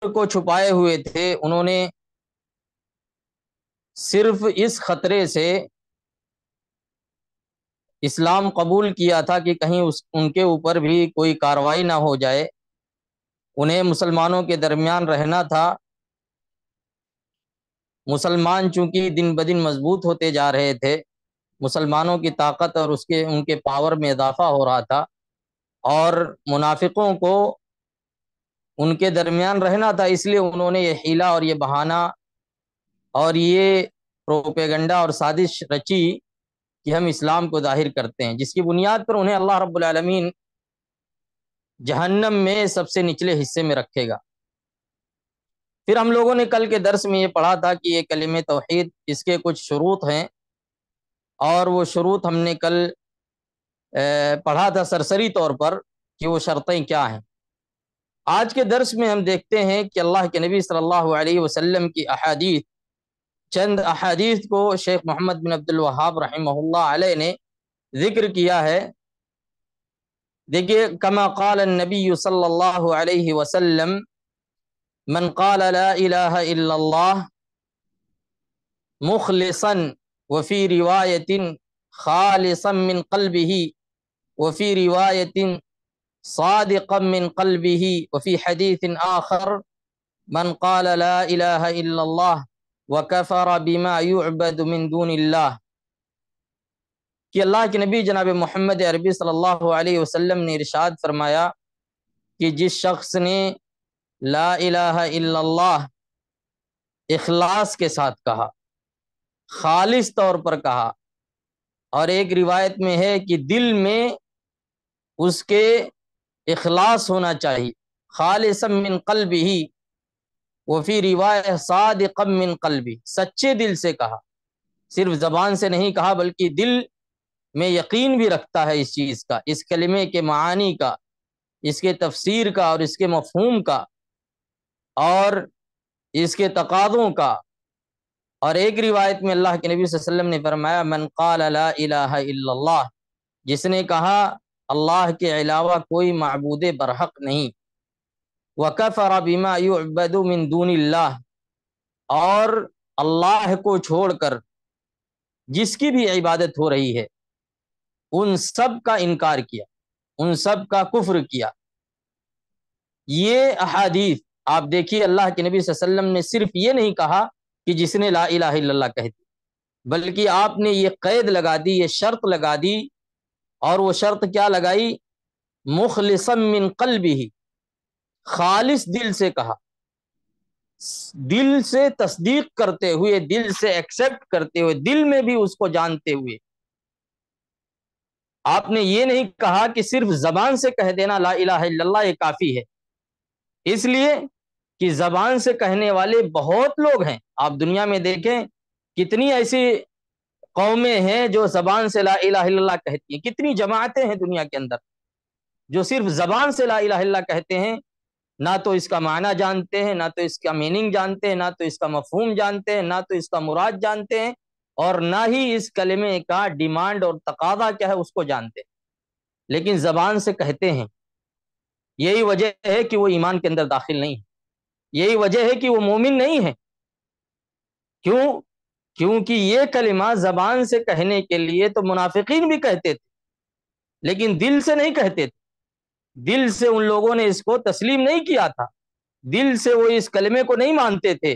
کو چھپائے ہوئے تھے، انہوں نے صرف اس خطرے سے اسلام قبول کیا تھا کہ کہیں ان کے اوپر بھی کوئی کارروائی نہ ہو جائے۔ انہیں مسلمانوں کے درمیان رہنا تھا۔ مسلمان چونکہ دن بدن مضبوط ہوتے جا رہے تھے، مسلمانوں کی طاقت اور ان کے پاور میں اضافہ ہو رہا تھا، اور منافقوں کو ان کے درمیان رہنا تھا، اس لیے انہوں نے یہ حیلہ اور یہ بہانہ اور یہ پروپیگنڈا اور سازش رچی کہ ہم اسلام کو ظاہر کرتے ہیں، جس کی بنیاد پر انہیں اللہ رب العالمین جہنم میں سب سے نچلے حصے میں رکھے گا۔ پھر ہم لوگوں نے کل کے درس میں یہ پڑھا تھا کہ یہ کلمہ توحید، اس کے کچھ شروط ہیں، اور وہ شروط ہم نے کل پڑھا تھا سرسری طور پر کہ وہ شرطیں کیا ہیں۔ آج کے درس میں ہم دیکھتے ہیں کہ اللہ کے نبی صلی اللہ علیہ وسلم کی احادیث، چند احادیث کو شیخ محمد بن عبد الوہاب رحمہ اللہ علیہ نے ذکر کیا ہے۔ دیکھیے، کما قال النبی صلی اللہ علیہ وسلم من قال لا الہ الا اللہ مخلصا وفی روایت خالصا من قلبہ وفی روایت صادقا من قلبہ وفی حدیث آخر من قال لا الہ الا اللہ وکفر بما یعبد من دون اللہ، کہ اللہ کے نبی جناب محمد عربی صلی اللہ علیہ وسلم نے ارشاد فرمایا کہ جس شخص نے لا الہ الا اللہ اخلاص کے ساتھ کہا، خالص طور پر کہا، اور ایک روایت میں ہے کہ دل میں اس کے اخلاص ہونا چاہیے، خالصا من قلبہ، وفی روایت صادقا من قلبہ، سچے دل سے کہا، صرف زبان سے نہیں کہا بلکہ دل میں یقین بھی رکھتا ہے اس چیز کا، اس کلمے کے معانی کا، اس کے تفسیر کا، اور اس کے مفہوم کا، اور اس کے تقاضوں کا۔ اور ایک روایت میں اللہ کے نبی صلی اللہ علیہ وسلم نے فرمایا من قال لا الہ الا اللہ، جس نے کہا اللہ کے علاوہ کوئی معبود برحق نہیں، وکفر بما یعبد من دون اللہ، اور اللہ کو چھوڑ کر جس کی بھی عبادت ہو رہی ہے ان سب کا انکار کیا، ان سب کا کفر کیا۔ یہ احادیث آپ دیکھیے، اللہ کے نبی صلی اللہ علیہ وسلم نے صرف یہ نہیں کہا کہ جس نے لا الہ الا اللہ کہہ دی، بلکہ آپ نے یہ قید لگا دی، یہ شرط لگا دی، اور وہ شرط کیا لگائی؟ مخلصا من قلبہ، خالص دل سے کہا، دل سے تصدیق کرتے ہوئے، دل سے ایکسپٹ کرتے ہوئے، دل میں بھی اس کو جانتے ہوئے۔ آپ نے یہ نہیں کہا کہ صرف زبان سے کہہ دینا لا الہ الا اللہ یہ کافی ہے، اس لیے کہ زبان سے کہنے والے بہت لوگ ہیں۔ آپ دنیا میں دیکھیں کتنی ایسی قومیں ہیں جو زبان سے لا الہ الا اللہ کہتی ہیں، کتنی جماعتیں ہیں دنیا کے اندر جو صرف زبان سے لا الہ الا اللہ کہتے ہیں، نہ تو اس کا معنی جانتے ہیں، نہ تو اس کا میننگ جانتے ہیں، نہ تو اس کا مفہوم جانتے ہیں، نہ تو اس کا مراد جانتے ہیں، اور نہ ہی اس کلمے کا ڈیمانڈ اور تقاضا کیا ہے اس کو جانتے ہیں، لیکن زبان سے کہتے ہیں۔ یہی وجہ ہے کہ وہ ایمان کے اندر داخل نہیں ہے، یہی وجہ ہے کہ وہ مومن نہیں ہے۔ کیوں؟ کیونکہ یہ کلمہ زبان سے کہنے کے لیے تو منافقین بھی کہتے تھے، لیکن دل سے نہیں کہتے تھے، دل سے ان لوگوں نے اس کو تسلیم نہیں کیا تھا، دل سے وہ اس کلمے کو نہیں مانتے تھے۔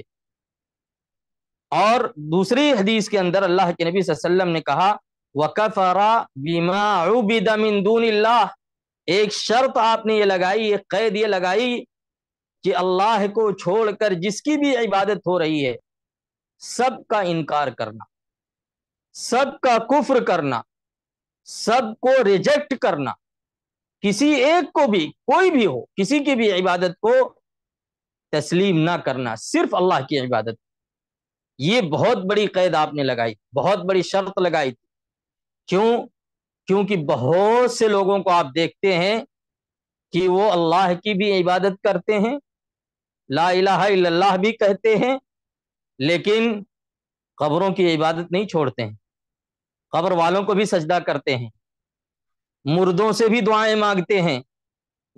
اور دوسری حدیث کے اندر اللہ کے نبی صلی اللہ علیہ وسلم نے کہا وَكَفَرَ بِمَا عُبِدَ مِن دُونِ اللَّهِ، ایک شرط آپ نے یہ لگائی، ایک قید یہ لگائی کہ اللہ کو چھوڑ کر جس کی بھی عبادت ہو رہی ہے سب کا انکار کرنا، سب کا کفر کرنا، سب کو ریجیکٹ کرنا، کسی ایک کو بھی، کوئی بھی ہو، کسی کی بھی عبادت کو تسلیم نہ کرنا، صرف اللہ کی عبادت۔ یہ بہت بڑی قید آپ نے لگائی، بہت بڑی شرط لگائی تھی۔ کیوں؟ کیونکہ بہت سے لوگوں کو آپ دیکھتے ہیں کہ وہ اللہ کی بھی عبادت کرتے ہیں، لا الہ الا اللہ بھی کہتے ہیں، لیکن قبروں کی عبادت نہیں چھوڑتے ہیں، قبر والوں کو بھی سجدہ کرتے ہیں، مردوں سے بھی دعائیں مانگتے ہیں،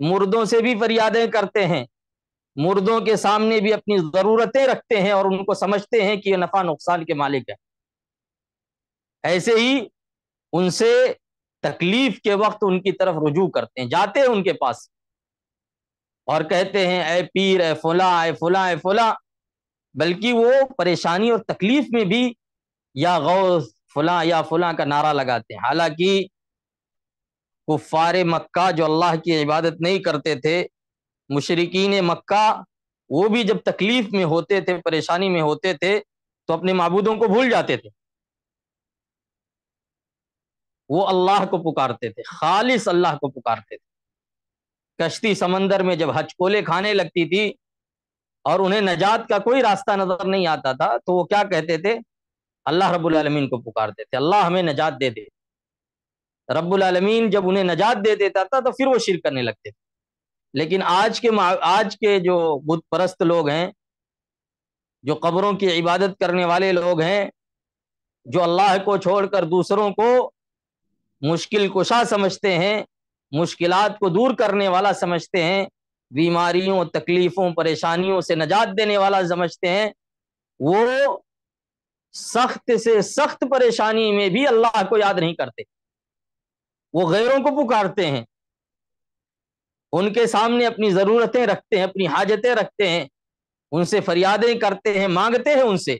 مردوں سے بھی فریادیں کرتے ہیں، مردوں کے سامنے بھی اپنی ضرورتیں رکھتے ہیں اور ان کو سمجھتے ہیں کہ یہ نفع نقصان کے مالک ہے. ایسے ہی ان سے تکلیف کے وقت ان کی طرف رجوع کرتے ہیں، جاتے ہیں ان کے پاس اور کہتے ہیں اے پیر، اے فلاں، اے فلاں، اے فلاں. بلکہ وہ پریشانی اور تکلیف میں بھی یا غوث فلاں یا فلاں کا نعرہ لگاتے ہیں. حالانکہ کفار مکہ جو اللہ کی عبادت نہیں کرتے تھے، مشرکین مکہ، وہ بھی جب تکلیف میں ہوتے تھے، پریشانی میں ہوتے تھے تو اپنے معبودوں کو بھول جاتے تھے. وہ اللہ کو پکارتے تھے، خالص اللہ کو پکارتے تھے. کشتی سمندر میں جب ہچکولے کھانے لگتی تھی اور انہیں نجات کا کوئی راستہ نظر نہیں آتا تھا تو وہ کیا کہتے تھے؟ اللہ رب العالمین کو پکارتے تھے، اللہ ہمیں نجات دے دے. رب العالمین جب انہیں نجات دے دیتا تھا تو پھر وہ شرک کرنے لگتے تھے. لیکن آج کے جو بت پرست لوگ ہیں، جو قبروں کی عبادت کرنے والے لوگ ہیں، جو اللہ کو چھوڑ کر دوسروں کو مشکل کشا سمجھتے ہیں، مشکلات کو دور کرنے والا سمجھتے ہیں، بیماریوں، تکلیفوں، پریشانیوں سے نجات دینے والا سمجھتے ہیں، وہ سخت سے سخت پریشانی میں بھی اللہ کو یاد نہیں کرتے. وہ غیروں کو پکارتے ہیں، ان کے سامنے اپنی ضرورتیں رکھتے ہیں، اپنی حاجتیں رکھتے ہیں، ان سے فریادیں کرتے ہیں، مانگتے ہیں ان سے.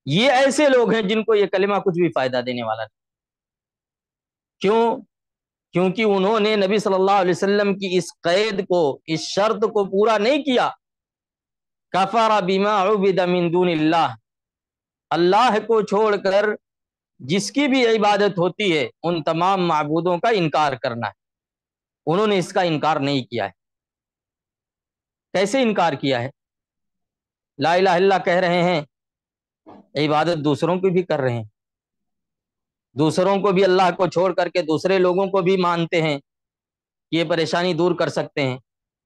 یہ ایسے لوگ ہیں جن کو یہ کلمہ کچھ بھی فائدہ دینے والا نہیں. کیوں؟ کیونکہ انہوں نے نبی صلی اللہ علیہ وسلم کی اس قید کو، اس شرط کو پورا نہیں کیا. کفر بما عبد من دون اللہ، اللہ کو چھوڑ کر جس کی بھی عبادت ہوتی ہے ان تمام معبودوں کا انکار کرنا ہے. انہوں نے اس کا انکار نہیں کیا ہے. کیسے انکار کیا ہے؟ لا الہ الا اللہ کہہ رہے ہیں، عبادت دوسروں کی بھی کر رہے ہیں، دوسروں کو بھی اللہ کو چھوڑ کر کے دوسرے لوگوں کو بھی مانتے ہیں کہ یہ پریشانی دور کر سکتے ہیں،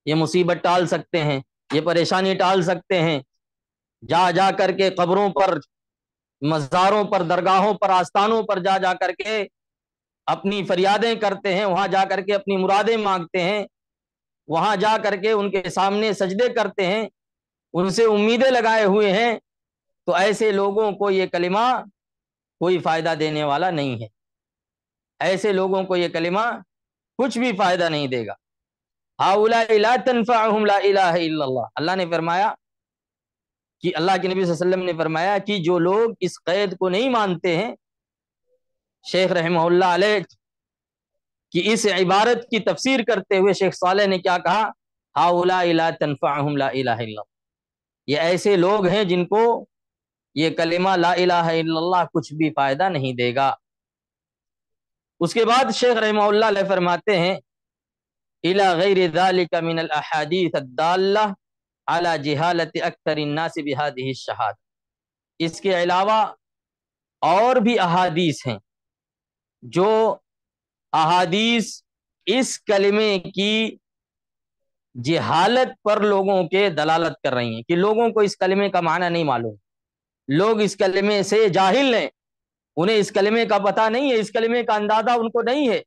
یہ مصیبت ٹال سکتے ہیں، یہ پریشانی ٹال سکتے ہیں. جا جا کر کے قبروں پر، مزاروں پر، درگاہوں پر، آستانوں پر جا جا کر کے اپنی فریادیں کرتے ہیں، وہاں جا کر کے اپنی مرادیں مانگتے ہیں، وہاں جا کر کے ان کے سامنے سجدے کرتے ہیں، ان سے امیدیں لگائے ہوئے ہیں. تو ایسے لوگوں کو یہ کلمہ کوئی فائدہ دینے والا نہیں ہے. ایسے لوگوں کو یہ کلمہ کچھ بھی فائدہ نہیں دے گا. ہؤلاء لا تنفعهم لا الہ الا اللہ. اللہ نے فرمایا کہ اللہ کے نبی صلی اللہ علیہ وسلم نے فرمایا کہ جو لوگ اس قید کو نہیں مانتے ہیں، شیخ رحمہ اللہ علیہ کی اس عبارت کی تفسیر کرتے ہوئے شیخ صالح نے کیا کہا؟ ہؤلاء لا تنفعهم لا الہ الا اللہ. یہ ایسے لوگ ہیں جن کو یہ کلمہ لا الہ الا اللہ کچھ بھی فائدہ نہیں دے گا. اس کے بعد شیخ رحمہ اللہ علیہ فرماتے ہیں الی غیر ذلک من الاحادیث الدالہ علی جہالت اکثر الناس بہذہ الشہادہ. اس کے علاوہ اور بھی احادیث ہیں جو احادیث اس کلمے کی جہالت پر لوگوں کے دلالت کر رہی ہیں کہ لوگوں کو اس کلمے کا معنی نہیں معلوم. لوگ اس کلمے سے جاہل ہیں، انہیں اس کلمے کا پتہ نہیں ہے، اس کلمے کا اندازہ ان کو نہیں ہے.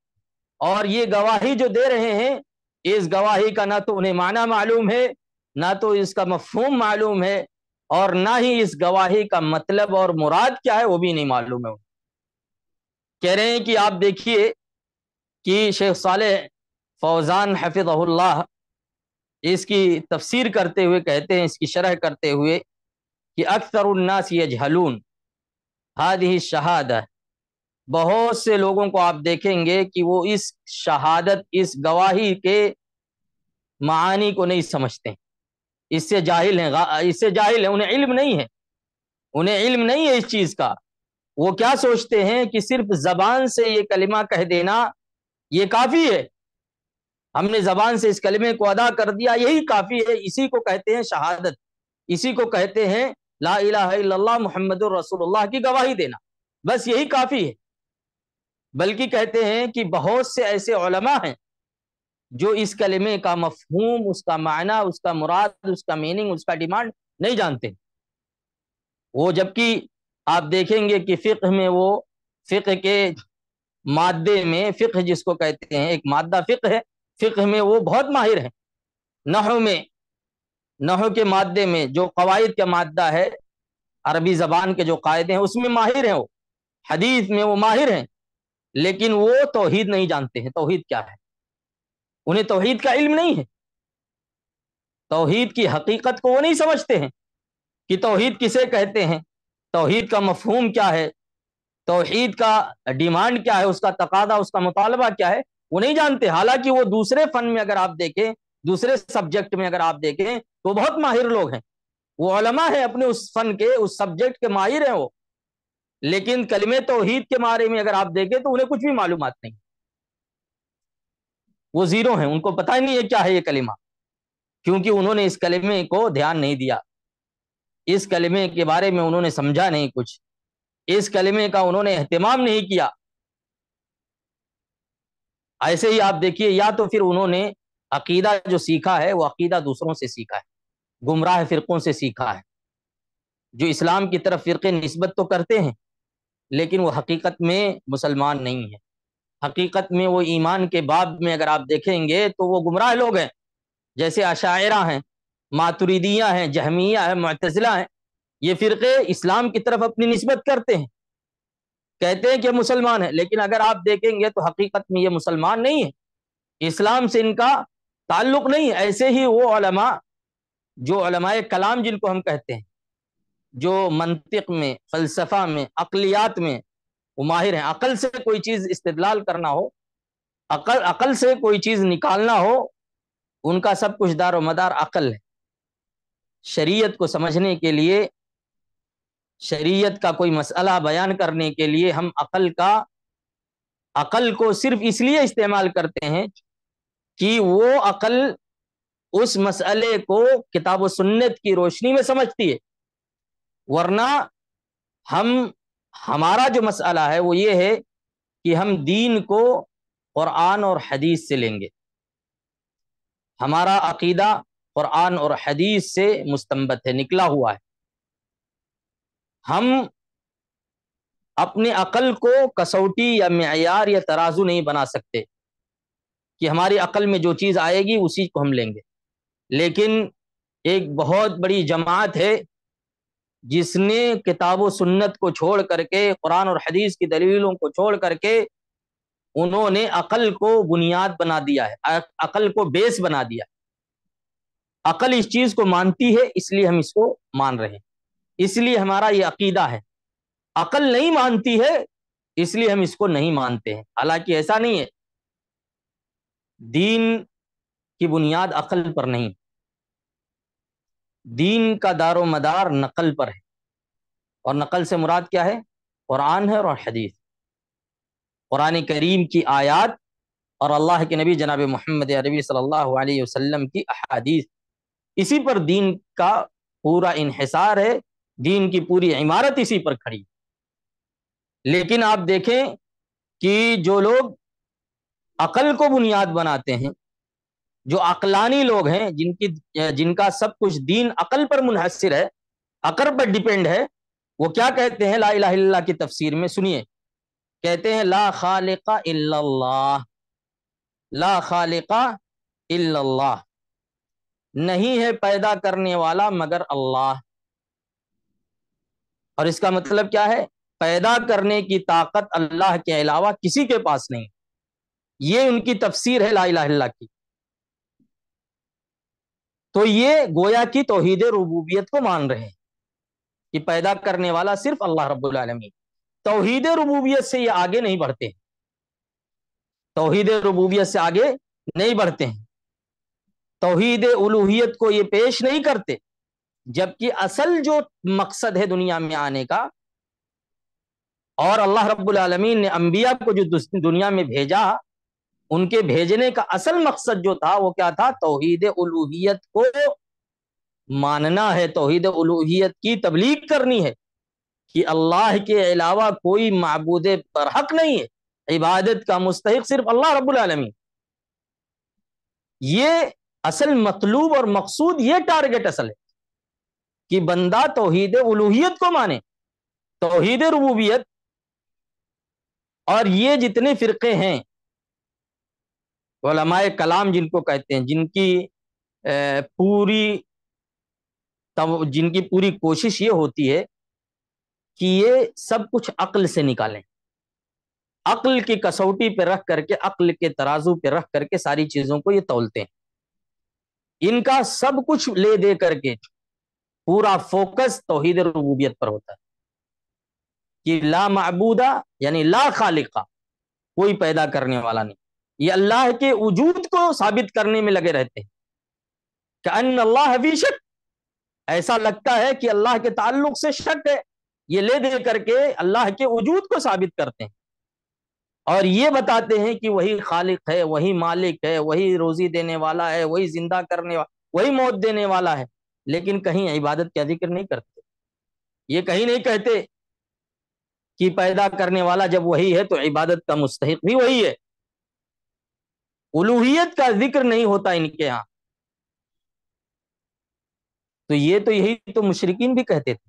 اور یہ گواہی جو دے رہے ہیں، اس گواہی کا نہ تو انہیں معنی معلوم ہے، نہ تو اس کا مفہوم معلوم ہے، اور نہ ہی اس گواہی کا مطلب اور مراد کیا ہے وہ بھی نہیں معلوم ہے. کہہ رہے ہیں کہ آپ دیکھیے کہ شیخ صالح فوزان حفظہ اللہ اس کی تفسیر کرتے ہوئے کہتے ہیں، اس کی شرح کرتے ہوئے کہ اکثر الناس یجہلون ہذہ الشہادہ. بہت سے لوگوں کو آپ دیکھیں گے کہ وہ اس شہادت، اس گواہی کے معانی کو نہیں سمجھتے، اس سے جاہل ہیں، انہیں علم نہیں ہے، انہیں علم نہیں ہے اس چیز کا. وہ کیا سوچتے ہیں کہ صرف زبان سے یہ کلمہ کہہ دینا یہ کافی ہے، ہم نے زبان سے اس کلمے کو ادا کر دیا، یہی کافی ہے. اسی کو کہتے ہیں شہادت، اسی کو کہتے ہیں لا الہ الا اللہ محمد الرسول اللہ کی گواہی دینا، بس یہی کافی ہے. بلکہ کہتے ہیں کہ بہت سے ایسے علماء ہیں جو اس کلمے کا مفہوم، اس کا معنی، اس کا مراد، اس کا میننگ، اس کا ڈیمانڈ نہیں جانتے. وہ جبکہ آپ دیکھیں گے کہ فقہ میں، وہ فقہ کے مادے میں، فقہ جس کو کہتے ہیں، ایک مادہ فقہ ہے، فقہ میں وہ بہت ماہر ہیں، نحو میں، نحو کے مادے میں جو قواعد کا مادہ ہے، عربی زبان کے جو قاعدے ہیں اس میں ماہر ہیں، وہ حدیث میں وہ ماہر ہیں، لیکن وہ توحید نہیں جانتے ہیں۔ توحید کیا ہے؟ انہیں توحید کا علم نہیں ہے، توحید کی حقیقت کو وہ نہیں سمجھتے ہیں کہ توحید کسے کہتے ہیں، توحید کا مفہوم کیا ہے، توحید کا ڈیمانڈ کیا ہے، اس کا تقاضا، اس کا مطالبہ کیا ہے، وہ نہیں جانتے۔ حالانکہ وہ دوسرے فن میں اگر آپ دیکھیں، دوسرے سبجیکٹ میں اگر آپ دیکھیں تو بہت ماہر لوگ ہیں، وہ علماء ہیں اپنے اس فن کے، اس سبجیکٹ کے ماہر ہیں وہ، لیکن کلمہ توحید کے بارے میں اگر آپ دیکھیں تو انہیں کچھ بھی معلومات نہیں، وہ زیرو ہیں، ان کو پتہ ہی نہیں ہے کیا ہے یہ کلمہ، کیونکہ انہوں نے اس کلمے کو دھیان نہیں دیا، اس کلمے کے بارے میں انہوں نے سمجھا نہیں کچھ، اس کلمے کا انہوں نے اہتمام نہیں کیا۔ ایسے ہی آپ دیکھیے، یا تو پھر انہوں نے عقیدہ جو سیکھا ہے وہ عقیدہ دوسروں سے سیکھا ہے، گمراہ فرقوں سے سیکھا ہے، جو اسلام کی طرف فرقے نسبت تو کرتے ہیں لیکن وہ حقیقت میں مسلمان نہیں ہے، حقیقت میں وہ ایمان کے باب میں اگر آپ دیکھیں گے تو وہ گمراہ لوگ ہیں، جیسے اشاعرہ ہیں، ماتریدیہ ہیں، جہمیہ ہیں، معتزلہ ہیں، یہ فرقے اسلام کی طرف اپنی نسبت کرتے ہیں، کہتے ہیں کہ مسلمان ہیں، لیکن اگر آپ دیکھیں گے تو حقیقت میں یہ مسلمان نہیں ہے، اسلام سے ان کا تعلق نہیں ہے۔ ایسے ہی وہ علماء، جو علماء کلام جن کو ہم کہتے ہیں، جو منطق میں، فلسفہ میں، عقلیات میں وہ ماہر ہیں، عقل سے کوئی چیز استدلال کرنا ہو، عقل سے کوئی چیز نکالنا ہو، ان کا سب کچھ دار و مدار عقل ہے۔ شریعت کو سمجھنے کے لیے، شریعت کا کوئی مسئلہ بیان کرنے کے لیے ہم عقل کو صرف اس لیے استعمال کرتے ہیں کہ وہ عقل اس مسئلے کو کتاب و سنت کی روشنی میں سمجھتی ہے، ورنہ ہمارا جو مسئلہ ہے وہ یہ ہے کہ ہم دین کو قرآن اور حدیث سے لیں گے، ہمارا عقیدہ قرآن اور حدیث سے مستنبت ہے، نکلا ہوا ہے۔ ہم اپنے عقل کو کسوٹی یا معیار یا ترازو نہیں بنا سکتے کہ ہماری عقل میں جو چیز آئے گی اسی کو ہم لیں گے، لیکن ایک بہت بڑی جماعت ہے جس نے کتاب و سنت کو چھوڑ کر کے، قرآن اور حدیث کی دلیلوں کو چھوڑ کر کے، انہوں نے عقل کو بنیاد بنا دیا ہے، عقل کو بیس بنا دیا۔ عقل اس چیز کو مانتی ہے، اس لیے ہم اس کو مان رہے ہیں، اس لیے ہمارا یہ عقیدہ ہے۔ عقل نہیں مانتی ہے اس لیے ہم اس کو نہیں مانتے ہیں، حالانکہ ایسا نہیں ہے، دین کی بنیاد عقل پر نہیں، دین کا دار و مدار نقل پر ہے، اور نقل سے مراد کیا ہے؟ قرآن ہے اور حدیث، قرآن کریم کی آیات اور اللہ کے نبی جناب محمد عربی صلی اللہ علیہ وسلم کی احادیث، اسی پر دین کا پورا انحصار ہے، دین کی پوری عمارت اسی پر کھڑی۔ لیکن آپ دیکھیں کہ جو لوگ عقل کو بنیاد بناتے ہیں، جو عقلانی لوگ ہیں، جن کا سب کچھ دین عقل پر منحصر ہے، عقل پر ڈیپینڈ ہے، وہ کیا کہتے ہیں لا الہ الا اللہ کی تفسیر میں؟ سنیے، کہتے ہیں لا خالق الا اللہ، لا خالق الا اللہ، نہیں ہے پیدا کرنے والا مگر اللہ۔ اور اس کا مطلب کیا ہے؟ پیدا کرنے کی طاقت اللہ کے علاوہ کسی کے پاس نہیں، یہ ان کی تفسیر ہے لا الہ الا اللہ کی۔ تو یہ گویا کی توحید ربوبیت کو مان رہے ہیں کہ پیدا کرنے والا صرف اللہ رب العالمین۔ توحید ربوبیت سے یہ آگے نہیں بڑھتے ہیں، توحید ربوبیت سے آگے نہیں بڑھتے ہیں، توحید الوہیت کو یہ پیش نہیں کرتے، جبکہ اصل جو مقصد ہے دنیا میں آنے کا، اور اللہ رب العالمین نے انبیاء کو جو دنیا میں بھیجا، ان کے بھیجنے کا اصل مقصد جو تھا وہ کیا تھا؟ توحید الوہیت کو ماننا ہے، توحید الوہیت کی تبلیغ کرنی ہے کہ اللہ کے علاوہ کوئی معبود برحق نہیں ہے، عبادت کا مستحق صرف اللہ رب العالمین۔ یہ اصل مطلوب اور مقصود، یہ ٹارگٹ اصل ہے کہ بندہ توحید الوہیت کو مانے، توحید ربوبیت۔ اور یہ جتنے فرقے ہیں، علماء کلام جن کو کہتے ہیں، جن کی پوری جن کی پوری کوشش یہ ہوتی ہے کہ یہ سب کچھ عقل سے نکالیں، عقل کی کسوٹی پہ رکھ کر کے، عقل کے ترازو پہ رکھ کر کے ساری چیزوں کو یہ تولتے ہیں۔ ان کا سب کچھ لے دے کر کے پورا فوکس توحید ربوبیت پر ہوتا ہے کہ لا معبودہ یعنی لا خالقہ، کوئی پیدا کرنے والا نہیں، یہ اللہ کے وجود کو ثابت کرنے میں لگے رہتے ہیں کہ ان اللہ فی شک، ایسا لگتا ہے کہ اللہ کے تعلق سے شک ہے، یہ لے دے کر کے اللہ کے وجود کو ثابت کرتے ہیں اور یہ بتاتے ہیں کہ وہی خالق ہے، وہی مالک ہے، وہی روزی دینے والا ہے، وہی زندہ کرنے والا، وہی موت دینے والا ہے، لیکن کہیں عبادت کا ذکر نہیں کرتے۔ یہ کہیں نہیں کہتے کہ پیدا کرنے والا جب وہی ہے تو عبادت کا مستحق بھی وہی ہے، الوہیت کا ذکر نہیں ہوتا ان کے ہاں۔ تو یہی تو مشرکین بھی کہتے تھے،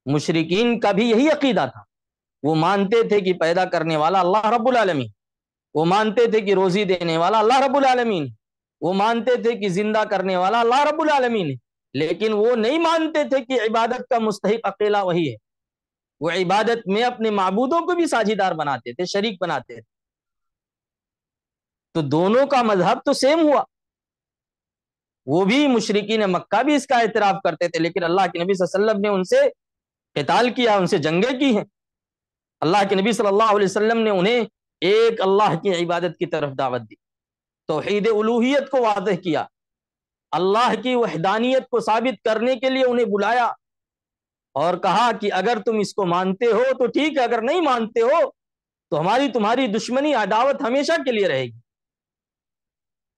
مشرکین کا بھی یہی عقیدہ تھا، وہ مانتے تھے کہ پیدا کرنے والا اللہ رب العالمین، وہ مانتے تھے کہ روزی دینے والا اللہ رب العالمین، وہ مانتے تھے کہ زندہ کرنے والا اللہ رب العالمین، لیکن وہ نہیں مانتے تھے کہ عبادت کا مستحق اکیلا وہی ہے۔ وہ عبادت میں اپنے معبودوں کو بھی ساجھیدار بناتے تھے، شریک بناتے تھے۔ تو دونوں کا مذہب تو سیم ہوا، وہ بھی مشرکین مکہ بھی اس کا اعتراف کرتے تھے، لیکن اللہ کے نبی صلی اللہ علیہ وسلم نے ان سے قتال کیا، ان سے جنگیں کی ہیں۔ اللہ کے نبی صلی اللہ علیہ وسلم نے انہیں ایک اللہ کی عبادت کی طرف دعوت دی، توحید الوہیت کو واضح کیا، اللہ کی وحدانیت کو ثابت کرنے کے لیے انہیں بلایا اور کہا کہ اگر تم اس کو مانتے ہو تو ٹھیک ہے، اگر نہیں مانتے ہو تو ہماری تمہاری دشمنی عداوت ہمیشہ کے لیے رہے گی۔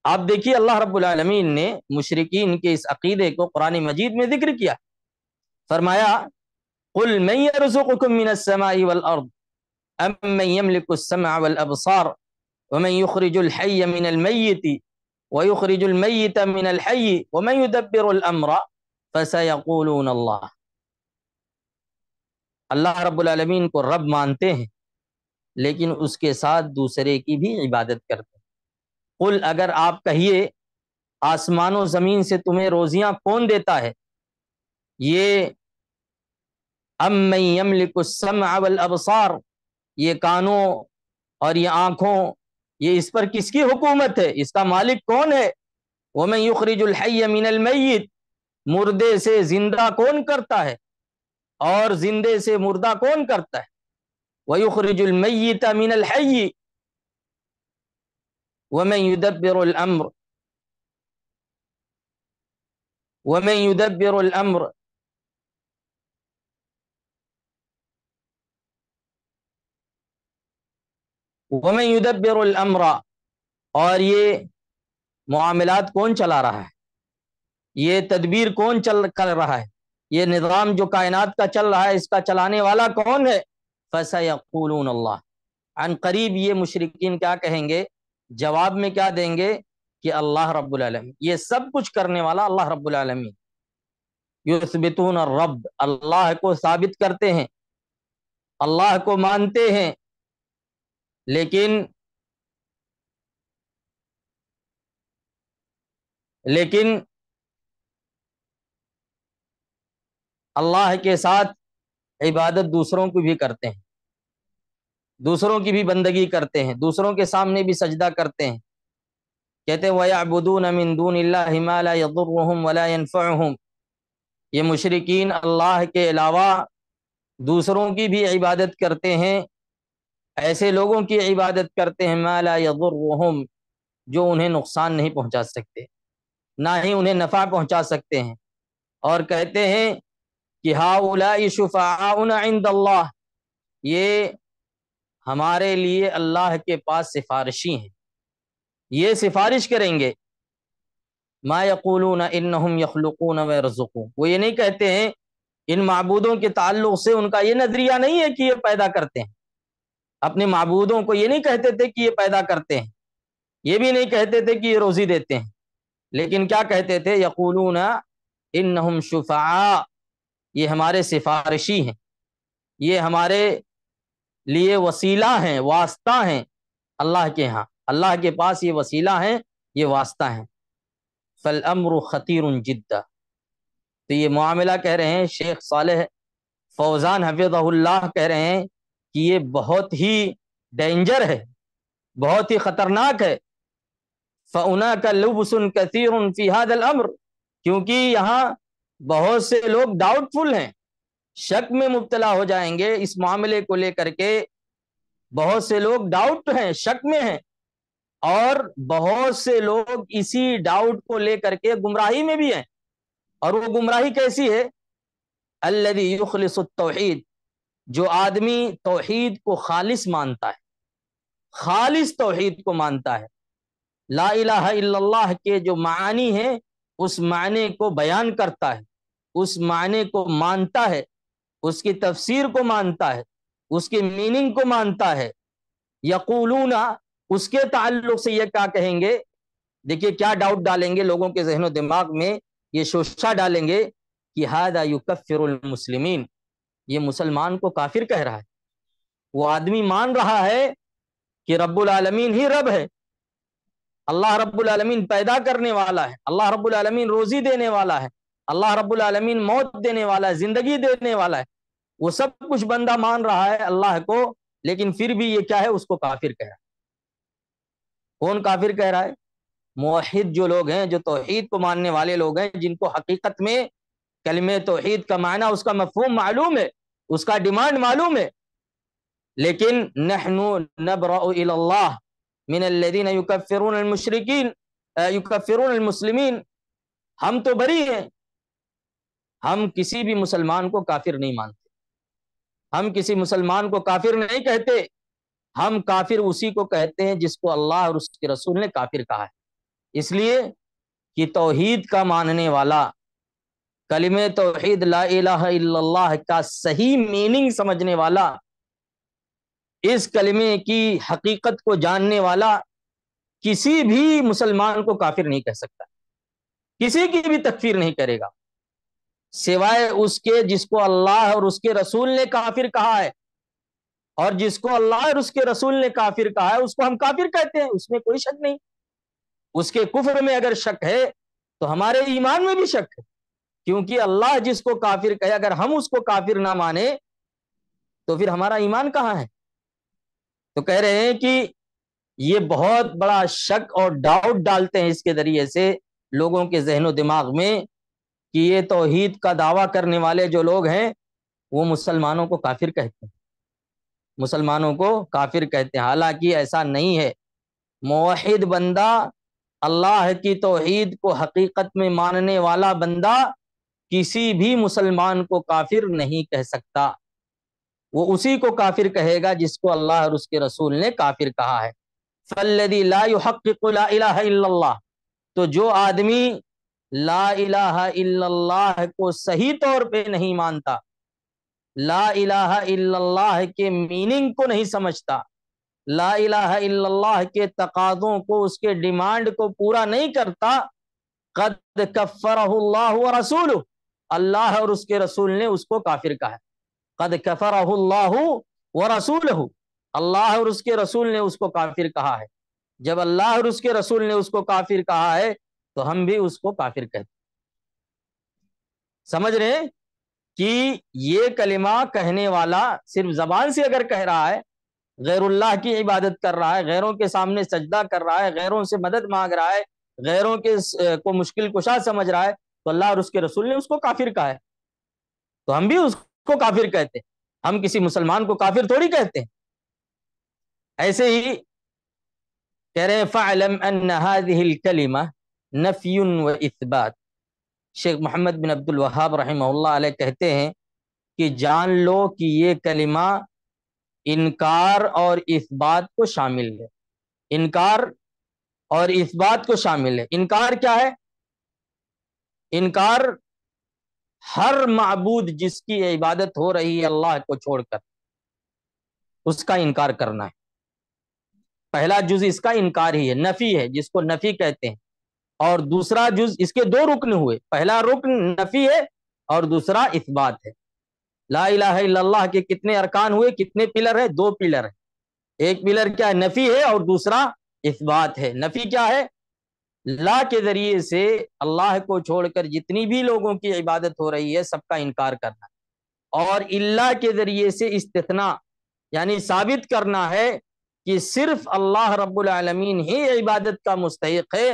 آپ دیکھیے اللہ رب العالمین نے مشرکین کے اس عقیدے کو قرآن مجید میں ذکر کیا، فرمایا قل من يرزقكم من السماء والارض ام من يملك السمع والابصار ومن يخرج الحي من الميت ويخرج الميت من الحي ومن يدبر الامر فسيقولون الله۔ اللہ رب العالمین کو رب مانتے ہیں لیکن اس کے ساتھ دوسرے کی بھی عبادت کرتے ہیں۔ قل، اگر آپ کہیے آسمان و زمین سے تمہیں روزیاں کون دیتا ہے، یہ امن یملک السمع والابصار، یہ کانوں اور یہ آنکھوں، یہ اس پر کس کی حکومت ہے، اس کا مالک کون ہے؟ ومن یخرج الحی من المیت، مردے سے زندہ کون کرتا ہے اور زندے سے مردہ کون کرتا ہے؟ ویخرج المیت من الحی ومن یدبر الامر ومن یدبر الامر ومن یدبر الامر، اور یہ معاملات کون چلا رہا ہے، یہ تدبیر کون کر رہا ہے، یہ نظام جو کائنات کا چل رہا ہے اس کا چلانے والا کون ہے؟ فَسَيَقُولُونَ اللَّهُ، عن قریب یہ مشرکین کیا کہیں گے، جواب میں کیا دیں گے کہ اللہ رب العالمین، یہ سب کچھ کرنے والا اللہ رب العالمین۔ یثبتون الرب، اللہ کو ثابت کرتے ہیں، اللہ کو مانتے ہیں، لیکن اللہ کے ساتھ عبادت دوسروں کو بھی کرتے ہیں، دوسروں کی بھی بندگی کرتے ہیں، دوسروں کے سامنے بھی سجدہ کرتے ہیں۔ کہتے ہیں وَيَعْبُدُونَ مِن دُونِ اللَّهِ مَا لَا يَضُرُّهُمْ وَلَا يَنفَعُهُمْ، یہ مشرکین اللہ کے علاوہ دوسروں کی بھی عبادت کرتے ہیں، ایسے لوگوں کی عبادت کرتے ہیں مَا لَا يَضُرُّهُمْ، جو انہیں نقصان نہیں پہنچا سکتے، نہ ہی انہیں نفع پہنچا سکتے ہیں، اور کہتے ہیں کہ هَؤُلَاءِ شُفَعَاؤُنَا عِندَ اللَّهِ، یہ ہمارے لیے اللہ کے پاس سفارشی ہیں، یہ سفارش کریں گے۔ ما یقولون انہم یخلقون ویرزقون، وہ یہ نہیں کہتے ہیں، ان معبودوں کے تعلق سے ان کا یہ نظریہ نہیں ہے کہ یہ پیدا کرتے ہیں، اپنے معبودوں کو یہ نہیں کہتے تھے کہ یہ پیدا کرتے ہیں، یہ بھی نہیں کہتے تھے کہ یہ روزی دیتے ہیں، لیکن کیا کہتے تھے؟ یقولون انہم شفعاء، یہ ہمارے سفارشی ہیں، یہ ہمارے لیے وسیلہ ہیں، واسطہ ہیں اللہ کے ہاں، اللہ کے پاس یہ وسیلہ ہیں، یہ واسطہ ہیں۔ فالامر خطیر جدا. تو یہ معاملہ کہہ رہے ہیں شیخ صالح فوزان حفظہ اللہ کہہ رہے ہیں کہ یہ بہت ہی ڈینجر ہے، بہت ہی خطرناک ہے. فَهُنَاكَ لُبْسٌ كَثِيرٌ فِي هَذَا الْأَمْرِ، کیونکہ یہاں بہت سے لوگ ڈاؤٹ فل ہیں، شک میں مبتلا ہو جائیں گے اس معاملے کو لے کر کے. بہت سے لوگ ڈاؤٹ ہیں، شک میں ہیں، اور بہت سے لوگ اسی ڈاؤٹ کو لے کر کے گمراہی میں بھی ہیں. اور وہ گمراہی کیسی ہے؟ الذی یخلص التوحید، جو آدمی توحید کو خالص مانتا ہے، خالص توحید کو مانتا ہے، لا الہ الا اللہ کے جو معانی ہیں اس معنی کو بیان کرتا ہے، اس معنی کو مانتا ہے، اس کی تفسیر کو مانتا ہے، اس کی میننگ کو مانتا ہے. یقولون، اس کے تعلق سے یہ کیا کہیں گے؟ دیکھیے کیا ڈاؤٹ ڈالیں گے لوگوں کے ذہن و دماغ میں، یہ شوشہ ڈالیں گے کہ ھذا یکفر المسلمین، یہ مسلمان کو کافر کہہ رہا ہے. وہ آدمی مان رہا ہے کہ رب العالمین ہی رب ہے، اللہ رب العالمین پیدا کرنے والا ہے، اللہ رب العالمین روزی دینے والا ہے، اللہ رب العالمین موت دینے والا ہے، زندگی دینے والا ہے. وہ سب کچھ بندہ مان رہا ہے اللہ کو، لیکن پھر بھی یہ کیا ہے؟ اس کو کافر کہہ رہا ہے. کون کافر کہہ رہا ہے؟ موحد جو لوگ ہیں، جو توحید کو ماننے والے لوگ ہیں، جن کو حقیقت میں کلمہ توحید کا معنی، اس کا مفہوم معلوم ہے، اس کا ڈیمانڈ معلوم ہے. لیکن نحن نبرأ الی اللہ من الذین یکفرون المشرکین یکفرون المسلمین، ہم تو بری ہیں، ہم کسی بھی مسلمان کو کافر نہیں مانتے، ہم کسی مسلمان کو کافر نہیں کہتے. ہم کافر اسی کو کہتے ہیں جس کو اللہ اور اس کے رسول نے کافر کہا ہے. اس لیے کہ توحید کا ماننے والا، کلمہ توحید لا الہ الا اللہ کا صحیح میننگ سمجھنے والا، اس کلمے کی حقیقت کو جاننے والا، کسی بھی مسلمان کو کافر نہیں کہہ سکتا، کسی کی بھی تکفیر نہیں کرے گا، سوائے اس کے جس کو اللہ اور اس کے رسول نے کافر کہا ہے. اور جس کو اللہ اور اس کے رسول نے کافر کہا ہے اس کو ہم کافر کہتے ہیں، اس میں کوئی شک نہیں. اس کے کفر میں اگر شک ہے تو ہمارے ایمان میں بھی شک ہے، کیونکہ اللہ جس کو کافر کہے اگر ہم اس کو کافر نہ مانے تو پھر ہمارا ایمان کہاں ہے؟ تو کہہ رہے ہیں کہ یہ بہت بڑا شک اور ڈاؤٹ ڈالتے ہیں اس کے ذریعے سے لوگوں کے ذہن و دماغ میں کہ یہ توحید کا دعویٰ کرنے والے جو لوگ ہیں وہ مسلمانوں کو کافر کہتے ہیں، مسلمانوں کو کافر کہتے ہیں. حالانکہ ایسا نہیں ہے. موحد بندہ، اللہ کی توحید کو حقیقت میں ماننے والا بندہ کسی بھی مسلمان کو کافر نہیں کہہ سکتا. وہ اسی کو کافر کہے گا جس کو اللہ اور اس کے رسول نے کافر کہا ہے. فالذی لا یحقق لا الہ الا اللہ، تو جو آدمی لا الہ الا اللہ کو صحیح طور پہ نہیں مانتا، لا الہ الا اللہ کے میننگ کو نہیں سمجھتا، لا الہ الا اللہ کے تقاضوں کو، اس کے ڈیمانڈ کو پورا نہیں کرتا، قد کفرہ اللہ ورسولہ، اللہ اور اس کے رسول نے اس کو کافر کہا ہے. قد کفرہ اللہ ورسولہ، اللہ اور اس کے رسول نے اس کو کافر کہا ہے. جب اللہ اور اس کے رسول نے اس کو کافر کہا ہے تو ہم بھی اس کو کافر کہتے ہیں. سمجھ رہے ہیں کہ یہ کلمہ کہنے والا صرف زبان سے اگر کہہ رہا ہے، غیر اللہ کی عبادت کر رہا ہے، غیروں کے سامنے سجدہ کر رہا ہے، غیروں سے مدد مانگ رہا ہے، غیروں کے کو مشکل کشا سمجھ رہا ہے، تو اللہ اور اس کے رسول نے اس کو کافر کہا ہے، تو ہم بھی اس کو کافر کہتے ہیں. ہم کسی مسلمان کو کافر تھوڑی کہتے ہیں. ایسے ہی کہہ رہے ہیں فَعْلَمْ أَنَّ هَذِهِ الْكَلِمَةِ نَفْيٌ وَإِثْبَاتٌ. شیخ محمد بن عبد الوہاب رحمہ اللہ علیہ کہتے ہیں کہ جان لو کہ یہ کلمہ انکار اور اثبات کو شامل ہے. انکار اور اثبات کو شامل ہے. انکار کیا ہے؟ انکار ہر معبود جس کی عبادت ہو رہی ہے اللہ کو چھوڑ کر، اس کا انکار کرنا ہے. پہلا جز اس کا انکار ہی ہے، نفی ہے، جس کو نفی کہتے ہیں. اور دوسرا جز، اس کے دو رکن ہوئے، پہلا رکن نفی ہے اور دوسرا اثبات ہے. لا الہ الا اللہ کے کتنے ارکان ہوئے، کتنے پلر ہیں؟ دو پلر ہیں. ایک پلر کیا ہے؟ نفی ہے، اور دوسرا اثبات ہے. نفی کیا ہے؟ لا کے ذریعے سے اللہ کو چھوڑ کر جتنی بھی لوگوں کی عبادت ہو رہی ہے سب کا انکار کرنا، اور اللہ کے ذریعے سے استثناء یعنی ثابت کرنا ہے کہ صرف اللہ رب العالمین ہی عبادت کا مستحق ہے،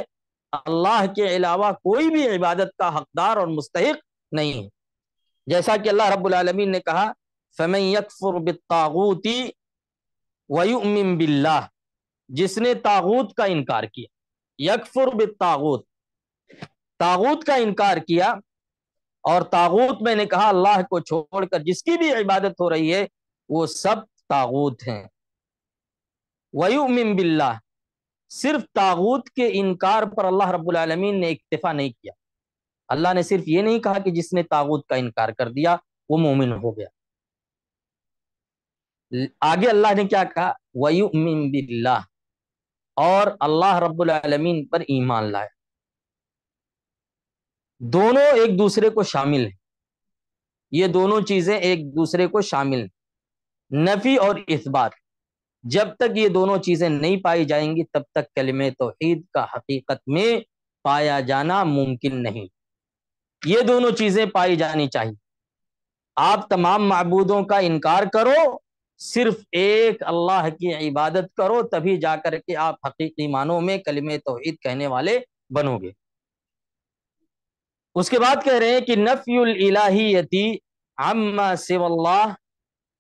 اللہ کے علاوہ کوئی بھی عبادت کا حقدار اور مستحق نہیں ہے۔ جیسا کہ اللہ رب العالمین نے کہا فَمَن يَكْفُرْ بِالطَّاغُوتِ وَيُؤْمِن بِاللَّهِ، جس نے طاغوت کا انکار کیا، یکفر بالطاغوت، طاغوت کا انکار کیا، اور طاغوت میں نے کہا اللہ کو چھوڑ کر جس کی بھی عبادت ہو رہی ہے وہ سب طاغوت ہیں۔ وَيُؤْمِن بِاللَّهِ، صرف طاغوت کے انکار پر اللہ رب العالمین نے اکتفا نہیں کیا، اللہ نے صرف یہ نہیں کہا کہ جس نے طاغوت کا انکار کر دیا وہ مومن ہو گیا، آگے اللہ نے کیا کہا وَيُؤْمِن بِاللَّهِ، اور اللہ رب العالمین پر ایمان لائے۔ دونوں ایک دوسرے کو شامل ہیں، یہ دونوں چیزیں ایک دوسرے کو شامل ہیں، نفی اور اثبات۔ جب تک یہ دونوں چیزیں نہیں پائی جائیں گی تب تک کلمہ توحید کا حقیقت میں پایا جانا ممکن نہیں، یہ دونوں چیزیں پائی جانی چاہیے۔ آپ تمام معبودوں کا انکار کرو، صرف ایک اللہ کی عبادت کرو، تبھی جا کر کے آپ حقیقی معنوں میں کلمہ توحید کہنے والے بنو گے۔ اس کے بعد کہہ رہے ہیں کہ نفی الالہیتی عما سوى اللہ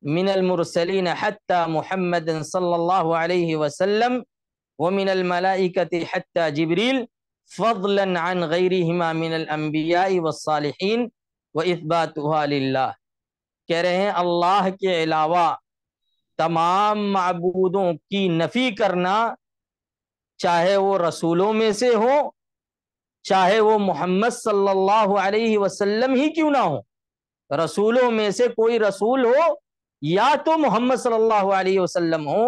من المرسلین حتی محمد صلی اللہ علیہ وسلم ومن الملائکۃ حتی جبریل فضلا عن غیرہما من الانبیاء والصالحین واثباتها للہ، کہہ رہے ہیں اللہ کے علاوہ تمام معبودوں کی نفی کرنا، چاہے وہ رسولوں میں سے ہو، چاہے وہ محمد صلی اللہ علیہ وسلم ہی کیوں نہ ہو، رسولوں میں سے کوئی رسول ہو یا تو محمد صلی اللہ علیہ وسلم ہو،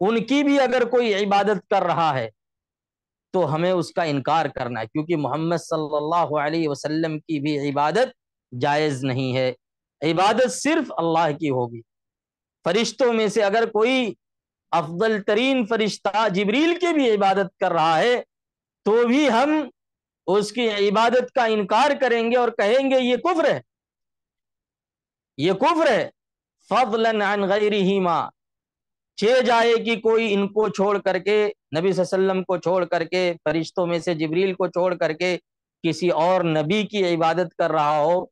ان کی بھی اگر کوئی عبادت کر رہا ہے تو ہمیں اس کا انکار کرنا ہے، کیونکہ محمد صلی اللہ علیہ وسلم کی بھی عبادت جائز نہیں ہے، عبادت صرف اللہ کی ہوگی۔ فرشتوں میں سے اگر کوئی افضل ترین فرشتہ جبریل کی بھی عبادت کر رہا ہے تو بھی ہم اس کی عبادت کا انکار کریں گے اور کہیں گے یہ کفر ہے، یہ کفر ہے۔ فضلا عن غیرہما، جائے کہ کوئی ان کو چھوڑ کر کے، نبی صلی اللہ علیہ وسلم کو چھوڑ کر کے، فرشتوں میں سے جبریل کو چھوڑ کر کے کسی اور نبی کی عبادت کر رہا ہو،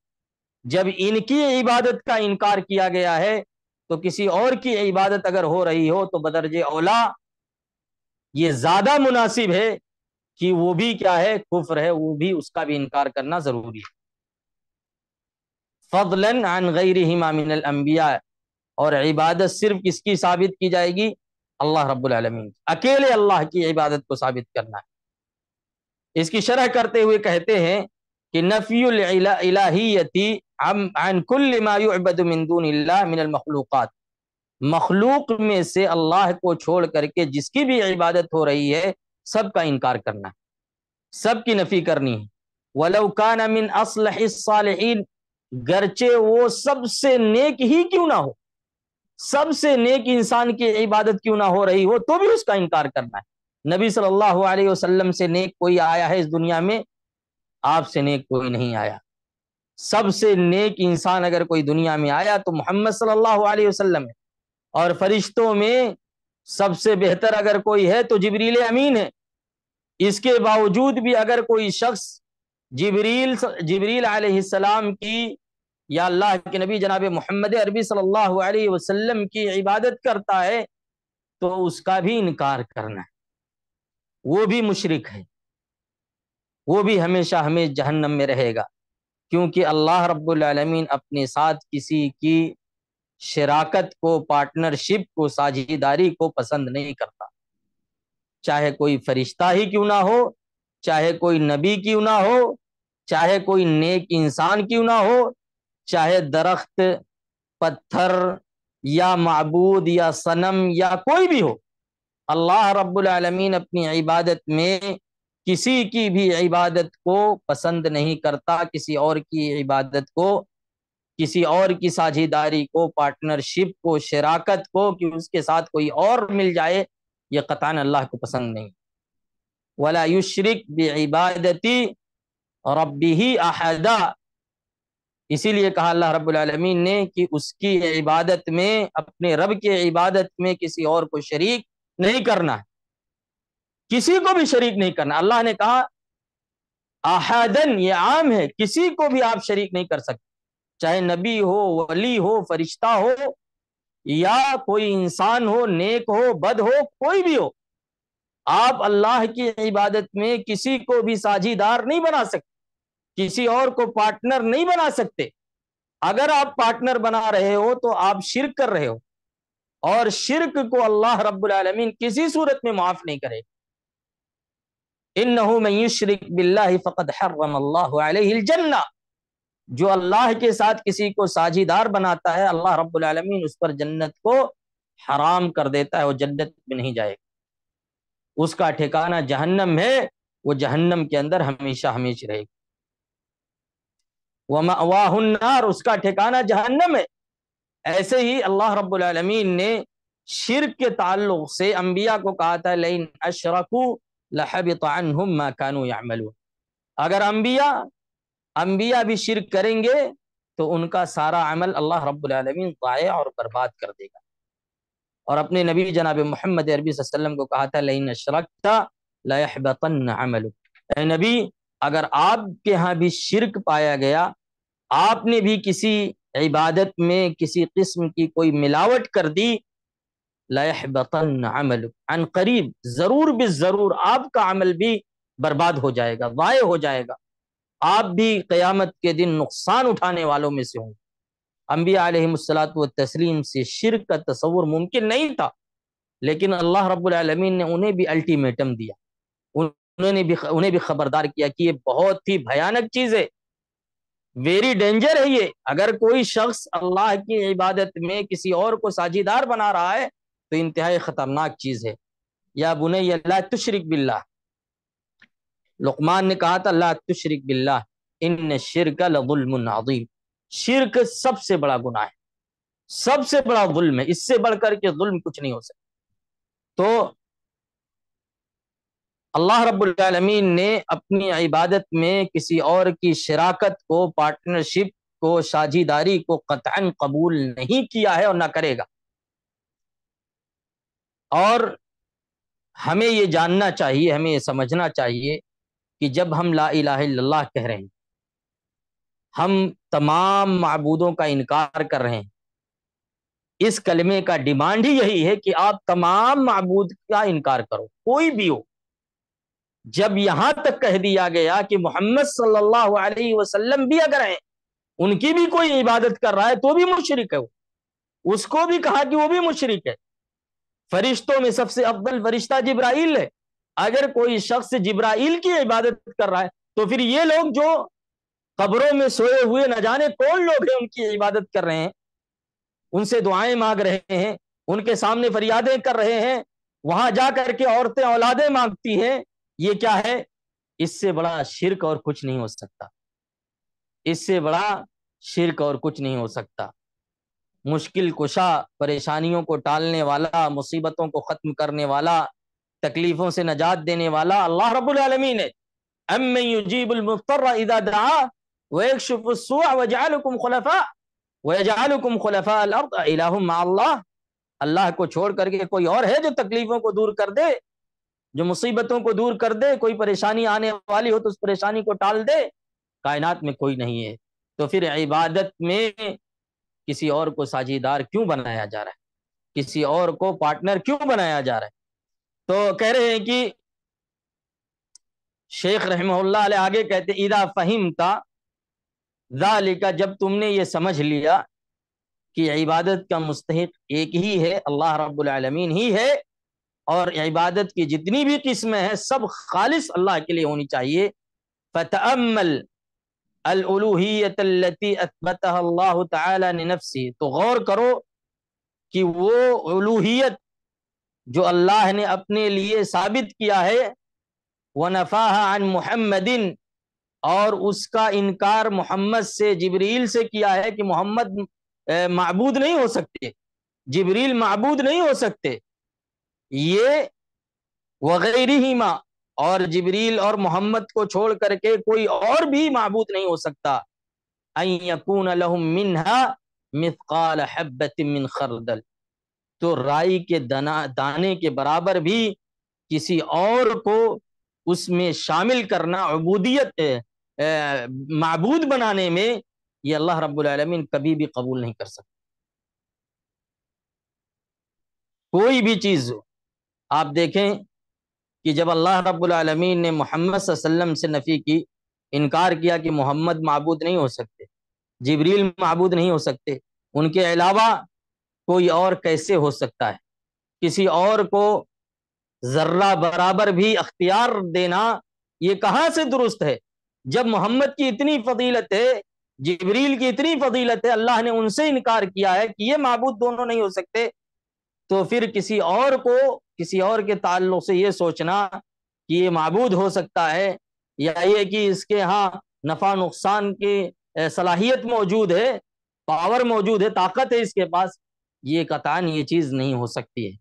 جب ان کی عبادت کا انکار کیا گیا ہے تو کسی اور کی عبادت اگر ہو رہی ہو تو بدرجہ اولا یہ زیادہ مناسب ہے کہ وہ بھی کیا ہے، کفر ہے، وہ بھی اس کا بھی انکار کرنا ضروری ہے۔ فضلا عن غیرہما من الانبیاء، اور عبادت صرف کس کی ثابت کی جائے گی؟ اللہ رب العالمین، اکیلے اللہ کی عبادت کو ثابت کرنا ہے۔ اس کی شرح کرتے ہوئے کہتے ہیں کہ نفی الالہیتی عن کل ما یعبد من دون اللہ من المخلوقات، مخلوق میں سے اللہ کو چھوڑ کر کے جس کی بھی عبادت ہو رہی ہے سب کا انکار کرنا ہے، سب کی نفی کرنی ہے۔ وَلَوْ كَانَ مِنْ أَصْلَحِ الصَّالِحِينَ، گرچہ وہ سب سے نیک ہی کیوں نہ ہو، سب سے نیک انسان کی عبادت کیوں نہ ہو رہی ہو تو بھی اس کا انکار کرنا ہے۔ نبی صلی اللہ علیہ وسلم سے نیک کوئی آیا ہے اس دنیا میں؟ آپ سے نیک کوئی نہیں آیا۔ سب سے نیک انسان اگر کوئی دنیا میں آیا تو محمد صلی اللہ علیہ وسلم ہے، اور فرشتوں میں سب سے بہتر اگر کوئی ہے تو جبریل امین ہے۔ اس کے باوجود بھی اگر کوئی شخص جبریل علیہ السلام کی یا اللہ کے نبی جناب محمد عربی صلی اللہ علیہ وسلم کی عبادت کرتا ہے تو اس کا بھی انکار کرنا ہے، وہ بھی مشرک ہے، وہ بھی ہمیشہ ہمیں جہنم میں رہے گا، کیونکہ اللہ رب العالمین اپنے ساتھ کسی کی شراکت کو، پارٹنرشپ کو، ساجھیداری کو پسند نہیں کرتا، چاہے کوئی فرشتہ ہی کیوں نہ ہو، چاہے کوئی نبی کیوں نہ ہو، چاہے کوئی نیک انسان کیوں نہ ہو، چاہے درخت، پتھر یا معبود یا صنم یا کوئی بھی ہو، اللہ رب العالمین اپنی عبادت میں کسی کی بھی عبادت کو پسند نہیں کرتا، کسی اور کی عبادت کو، کسی اور کی ساجھیداری کو، پارٹنرشپ کو، شراکت کو، کہ اس کے ساتھ کوئی اور مل جائے، یہ قطعاً اللہ کو پسند نہیں۔ ولا یشرک بعبادتی ربہ احدا، اسی لیے کہا اللہ رب العالمین نے کہ اس کی عبادت میں، اپنے رب کی عبادت میں کسی اور کو شریک نہیں کرنا ہے، کسی کو بھی شریک نہیں کرنا۔ اللہ نے کہا احدن، یہ عام ہے، کسی کو بھی آپ شریک نہیں کر سکتے، چاہے نبی ہو، ولی ہو، فرشتہ ہو، یا کوئی انسان ہو، نیک ہو، بد ہو، کوئی بھی ہو، آپ اللہ کی عبادت میں کسی کو بھی ساجھیدار نہیں بنا سکتے، کسی اور کو پارٹنر نہیں بنا سکتے۔ اگر آپ پارٹنر بنا رہے ہو تو آپ شرک کر رہے ہو، اور شرک کو اللہ رب العالمین کسی صورت میں معاف نہیں کرے۔ انہ من یشرک باللہ فقد حرم اللہ علیہ الجنہ، جو اللہ کے ساتھ کسی کو ساجھیدار بناتا ہے، اللہ رب العالمین اس پر جنت کو حرام کر دیتا ہے، وہ جنت میں نہیں جائے گا، اس کا ٹھکانہ جہنم ہے، وہ جہنم کے اندر ہمیشہ ہمیشہ رہے گا۔ وَمَأْوَاهُ النَّارُ، اس کا ٹھکانہ جہنم ہے۔ ایسے ہی اللہ رب العالمین نے شرک کے تعلق سے انبیاء کو کہا تھا لَإِنْ أَشْرَكُوا لَحَبِطَ عَنْهُمْ مَا كَانُوا يَعْمَلُونَ، اگر انبیاء بھی شرک کریں گے تو ان کا سارا عمل اللہ رب العالمین ضائع اور برباد کر دے گا۔ اور اپنے نبی جناب محمد عربی صلی اللہ علیہ وسلم کو کہا تھا لَإِنْ أَشْرَكْتَ لَيَحْبَطَنَّ عَمَلُكَ، اے نبی اگر آپ کے ہاں بھی شرک پایا گیا، آپ نے بھی کسی عبادت میں کسی قسم کی کوئی ملاوٹ کر دی، لَيَحْبَطَنَّ عَمَلُكَ، عن قریب ضرور بالضرور آپ کا عمل بھی برباد ہو جائے گا، ضائع ہو جائے گا، آپ بھی قیامت کے دن نقصان اٹھانے والوں میں سے ہوں۔ انبیاء علیہم الصلاۃ والتسلیم سے شرک کا تصور ممکن نہیں تھا، لیکن اللہ رب العالمین نے انہیں بھی الٹیمیٹم دیا، انہیں بھی خبردار کیا کہ یہ بہت ہی بھیانک چیز ہے، ویری ڈینجر ہے یہ۔ اگر کوئی شخص اللہ کی عبادت میں کسی اور کو ساجھیدار بنا رہا ہے تو انتہائی خطرناک چیز ہے۔ یا بنی لا تشرک باللہ، لقمان نے کہا تھا لا تشرک باللہ ان الشرک لظلم عظیم، شرک سب سے بڑا گناہ ہے، سب سے بڑا ظلم ہے، اس سے بڑھ کر کے ظلم کچھ نہیں ہو سکتا۔ تو اللہ رب العالمین نے اپنی عبادت میں کسی اور کی شراکت کو، پارٹنرشپ کو، ساجھیداری کو قطعاً قبول نہیں کیا ہے اور نہ کرے گا۔ اور ہمیں یہ جاننا چاہیے، ہمیں یہ سمجھنا چاہیے کہ جب ہم لا الہ الا اللہ کہہ رہے ہیں، ہم تمام معبودوں کا انکار کر رہے ہیں، اس کلمے کا ڈیمانڈ ہی یہی ہے کہ آپ تمام معبود کا انکار کرو، کوئی بھی ہو۔ جب یہاں تک کہہ دیا گیا کہ محمد صلی اللہ علیہ وسلم بھی اگر ہیں، ان کی بھی کوئی عبادت کر رہا ہے تو بھی مشرک ہے، اس کو بھی کہا کہ وہ بھی مشرک ہے۔ فرشتوں میں سب سے افضل فرشتہ جبرائیل ہے، اگر کوئی شخص جبرائیل کی عبادت کر رہا ہے تو پھر یہ لوگ جو قبروں میں سوئے ہوئے نہ جانے کون لوگ ہیں ان کی عبادت کر رہے ہیں، ان سے دعائیں مانگ رہے ہیں، ان کے سامنے فریادیں کر رہے ہیں، وہاں جا کر کے عورتیں اولادیں مانگتی ہیں، یہ کیا ہے؟ اس سے بڑا شرک اور کچھ نہیں ہو سکتا، اس سے بڑا شرک اور کچھ نہیں ہو سکتا۔ مشکل کشا، پریشانیوں کو ٹالنے والا، مصیبتوں کو ختم کرنے والا، تکلیفوں سے نجات دینے والا اللہ رب العالمین ہے۔ امن یجیب المضطر اذا دعا ویکشف السوء ویجعلکم خلفاء الارض الہ مع اللہ، اللہ کو چھوڑ کر کے کوئی اور ہے جو تکلیفوں کو دور کر دے، جو مصیبتوں کو دور کر دے، کوئی پریشانی آنے والی ہو تو اس پریشانی کو ٹال دے؟ کائنات میں کوئی نہیں ہے۔ تو پھر عبادت میں کسی اور کو ساجھیدار کیوں بنایا جا رہا ہے، کسی اور کو پارٹنر کیوں بنایا جا رہا ہے؟ تو کہہ رہے ہیں کہ شیخ رحمہ اللہ علیہ آگے کہتے اذا فہمت ذالک، جب تم نے یہ سمجھ لیا کہ عبادت کا مستحق ایک ہی ہے، اللہ رب العالمین ہی ہے، اور عبادت کی جتنی بھی قسمیں ہیں سب خالص اللہ کے لیے ہونی چاہیے، فتأمل الالوہیت التي اثبتها اللہ تعالی لنفسہ، تو غور کرو کہ وہ الوہیت جو اللہ نے اپنے لیے ثابت کیا ہے، ونفاها عن محمد، اور اس کا انکار محمد سے، جبریل سے کیا ہے کہ محمد معبود نہیں ہو سکتے، جبریل معبود نہیں ہو سکتے، یہ وغیرہما، اور جبریل اور محمد کو چھوڑ کر کے کوئی اور بھی معبود نہیں ہو سکتا. ان یکون لہم منہا مثقال حبۃ من خردل، تو رائی کے دانے کے برابر بھی کسی اور کو اس میں شامل کرنا، عبودیت معبود بنانے میں، یہ اللہ رب العالمین کبھی بھی قبول نہیں کر سکتا. کوئی بھی چیز ہو، آپ دیکھیں کہ جب اللہ رب العالمین نے محمد صلی اللہ علیہ وسلم سے نفی کی، انکار کیا کہ محمد معبود نہیں ہو سکتے، جبریل معبود نہیں ہو سکتے، ان کے علاوہ کوئی اور کیسے ہو سکتا ہے؟ کسی اور کو ذرہ برابر بھی اختیار دینا یہ کہاں سے درست ہے؟ جب محمد کی اتنی فضیلت ہے، جبریل کی اتنی فضیلت ہے، اللہ نے ان سے انکار کیا ہے کہ یہ معبود دونوں نہیں ہو سکتے، تو پھر کسی اور کو، کسی اور کے تعلق سے یہ سوچنا کہ یہ معبود ہو سکتا ہے، یا یہ کہ اس کے ہاں نفع نقصان کی صلاحیت موجود ہے، پاور موجود ہے، طاقت ہے اس کے پاس، یہ قطعاً یہ چیز نہیں ہو سکتی ہے.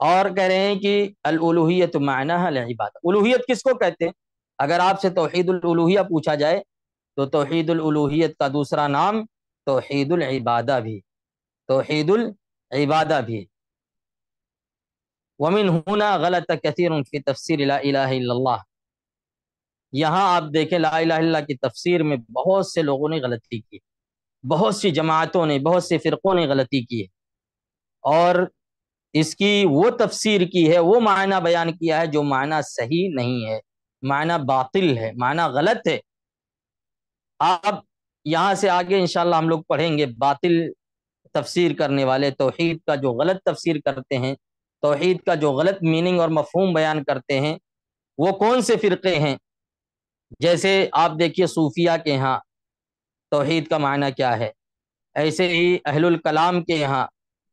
اور کہہ رہے ہیں کہ الالوہیت معناها العبادہ، الوہیت کس کو کہتے ہیں؟ اگر آپ سے توحید الالوہیہ پوچھا جائے تو توحید الالوہیت کا دوسرا نام توحید العبادہ بھی، توحید العبادہ بھی. ومن هنا غلط کثیر فی تفسیر لا الہ الا اللہ، یہاں آپ دیکھیں لا الہ الا اللہ کی تفسیر میں بہت سے لوگوں نے غلطی کی، بہت سی جماعتوں نے، بہت سے فرقوں نے غلطی کی ہے، اور اس کی وہ تفسیر کی ہے، وہ معنی بیان کیا ہے جو معنی صحیح نہیں ہے، معنی باطل ہے، معنی غلط ہے. آپ یہاں سے آگے انشاءاللہ ہم لوگ پڑھیں گے باطل تفسیر کرنے والے، توحید کا جو غلط تفسیر کرتے ہیں، توحید کا جو غلط میننگ اور مفہوم بیان کرتے ہیں، وہ کون سے فرقے ہیں. جیسے آپ دیکھیے صوفیہ کے ہاں توحید کا معنی کیا ہے، ایسے ہی اہل الکلام کے یہاں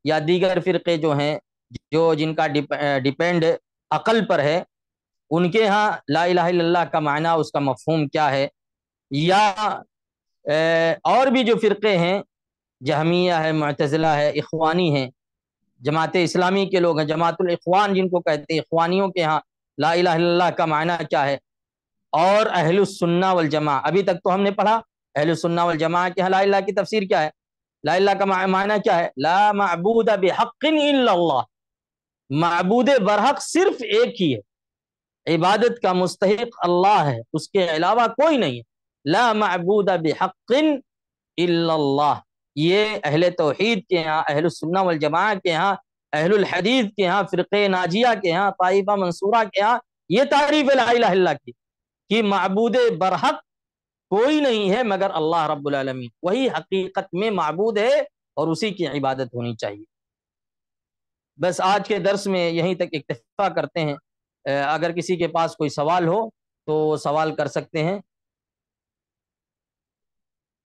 یا دیگر فرقے جو ہیں جو جن کا ڈیپینڈ عقل پر ہے، ان کے ہاں لا الہ الا اللہ کا معنی، اس کا مفہوم کیا ہے. یا اور بھی جو فرقے ہیں، جہمیہ ہے، معتزلہ ہے، اخوانی ہیں، جماعت اسلامی کے لوگ ہیں، جماعت الاخوان جن کو کہتے ہیں، اخوانیوں کے ہاں لا الہ الا اللہ کا معنی کیا ہے. اور اہل السنہ والجماعہ، ابھی تک تو ہم نے پڑھا اہل السنہ والجماعہ کے ہاں لا الہ کی تفسیر کیا ہے، لا الہ کا معنی کیا ہے، لا معبود بحق الا اللہ، معبود برحق صرف ایک ہی ہے، عبادت کا مستحق اللہ ہے، اس کے علاوہ کوئی نہیں ہے. لا معبود بحق الا اللہ، یہ اہل توحید کے ہاں، اہل السنہ والجماعہ کے ہاں، اہل الحدیث کے ہاں، فرقہ ناجیہ کے ہاں، طائفہ منصورہ کے ہاں یہ تعریف ہے لا الہ الا اللہ کی، کہ معبود برحق کوئی نہیں ہے مگر اللہ رب العالمین، وہی حقیقت میں معبود ہے اور اسی کی عبادت ہونی چاہیے. بس آج کے درس میں یہیں تک اکتفا کرتے ہیں. اگر کسی کے پاس کوئی سوال ہو تو سوال کر سکتے ہیں.